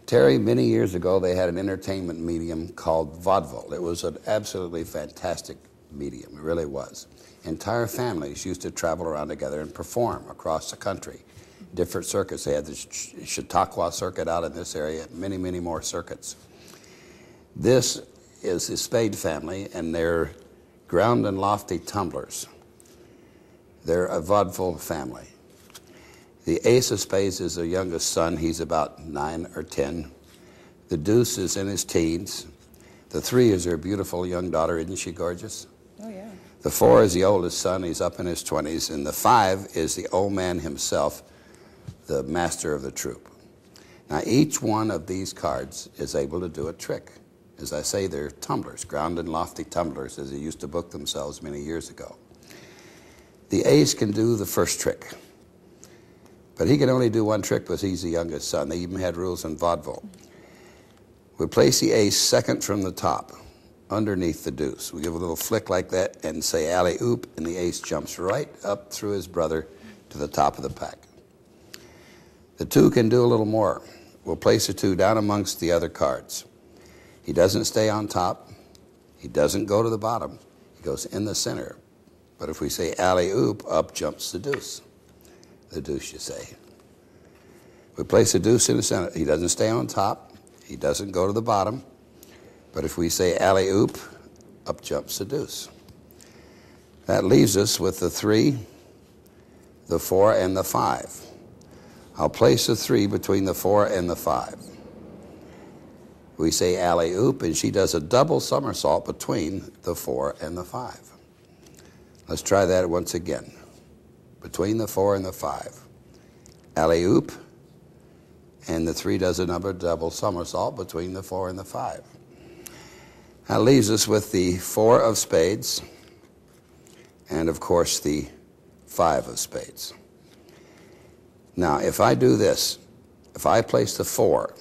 Terry, many years ago, they had an entertainment medium called vaudeville. It was an absolutely fantastic medium. It really was. Entire families used to travel around together and perform across the country. Different circuits. They had the Chautauqua circuit out in this area, many, many more circuits. This is the Spade family, and they're ground and lofty tumblers. They're a vaudeville family. The ace of spades is their youngest son. He's about 9 or 10. The deuce is in his teens. The 3 is their beautiful young daughter. Isn't she gorgeous? Oh, yeah. The 4 is the oldest son. He's up in his 20s. And the 5 is the old man himself, the master of the troupe. Now, each one of these cards is able to do a trick. As I say, they're tumblers, ground and lofty tumblers, as they used to book themselves many years ago. The ace can do the first trick. But he can only do one trick because he's the youngest son. They even had rules in vaudeville. We place the ace second from the top, underneath the deuce. We give a little flick like that and say alley-oop, and the ace jumps right up through his brother to the top of the pack. The 2 can do a little more. We'll place the 2 down amongst the other cards. He doesn't stay on top. He doesn't go to the bottom. He goes in the center. But if we say alley-oop, up jumps the deuce. The deuce, you say. We place the deuce in the center. He doesn't stay on top. He doesn't go to the bottom. But if we say alley-oop, up jumps the deuce. That leaves us with the 3, the 4, and the 5. I'll place the 3 between the 4 and the 5. We say alley-oop, and she does a double somersault between the 4 and the 5. Let's try that once again. Between the 4 and the 5. Alley-oop, and the 3 does another double somersault between the 4 and the 5. That leaves us with the 4 of spades, and of course the 5 of spades. Now, if I do this, if I place the 4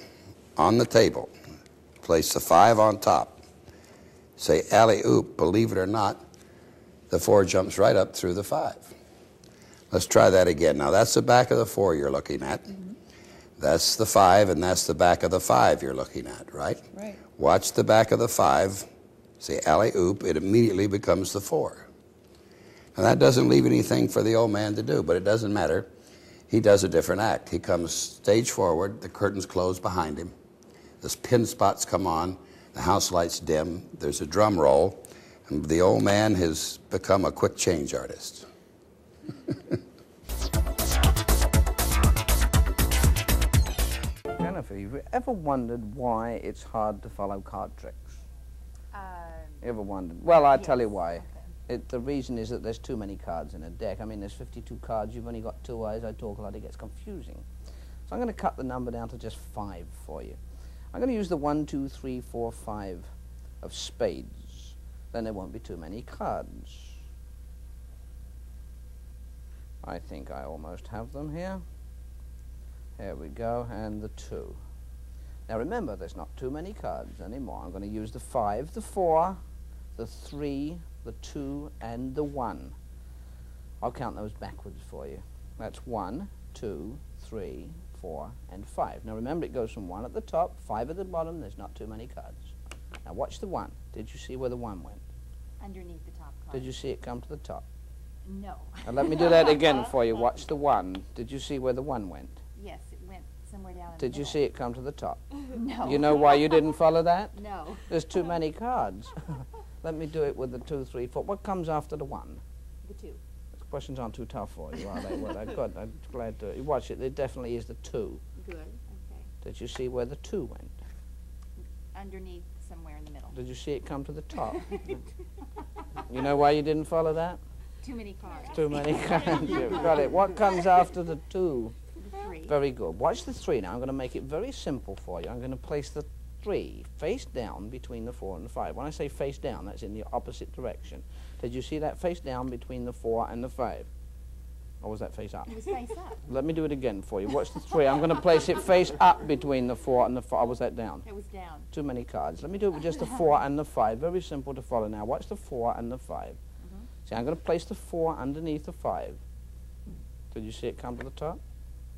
on the table, place the 5 on top, say alley-oop, believe it or not, the 4 jumps right up through the 5. Let's try that again. Now, that's the back of the 4 you're looking at. Mm-hmm. That's the 5, and that's the back of the 5 you're looking at, right? Right. Watch the back of the 5, say alley-oop, it immediately becomes the 4. Now, that doesn't leave anything for the old man to do, but it doesn't matter. He does a different act. He comes stage forward, the curtains close behind him, the pin spots come on, the house lights dim, there's a drum roll, and the old man has become a quick change artist. Jennifer, have you ever wondered why it's hard to follow card tricks? You ever wondered? Well, I'll tell you why. Okay. The reason is that there's too many cards in a deck. I mean, there's 52 cards, you've only got 2 eyes, I talk a lot, it gets confusing. So I'm going to cut the number down to just 5 for you. I'm going to use the 1, 2, 3, 4, 5 of spades. Then there won't be too many cards. I think I almost have them here. Here we go, and the 2. Now remember, there's not too many cards anymore. I'm going to use the 5, the 4, the 3, the 2, and the 1. I'll count those backwards for you. That's 1, 2, 3, 4, and 5. Now remember, it goes from 1 at the top, 5 at the bottom. There's not too many cards. Now watch the 1. Did you see where the 1 went? Underneath the top card. Did you see it come to the top? No. Now let me do that again for you. Watch the 1. Did you see where the 1 went? Yes, it went somewhere down in Did the you middle. see it come to the top? No. You know why you didn't follow that? No. There's too many cards. Let me do it with the 2, 3, 4. What comes after the 1? The 2. The questions aren't too tough for you, are they? Well, good. I'm glad to. Watch it. There definitely is the 2. Good. Okay. Did you see where the 2 went? Underneath, somewhere in the middle. Did you see it come to the top? You know why you didn't follow that? Too many cards. Too many cards. You've got it. What comes after the 2? The 3. Very good. Watch the 3 now. I'm going to make it very simple for you. I'm going to place the 3 face down between the 4 and the 5. When I say face down, that's in the opposite direction. Did you see that face down between the 4 and the 5? Or was that face up? It was face up. Let me do it again for you. Watch the 3. I'm going to place it face up between the 4 and the 5. Or was that down? It was down. Too many cards. Let me do it with just the 4 and the 5. Very simple to follow now. Watch the 4 and the 5. See, I'm going to place the 4 underneath the 5. Did you see it come to the top?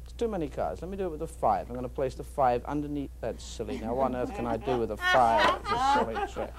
It's too many cards. Let me do it with a 5. I'm going to place the 5 underneath. That's silly. Now, what on earth can I do with a 5? It's a silly trick.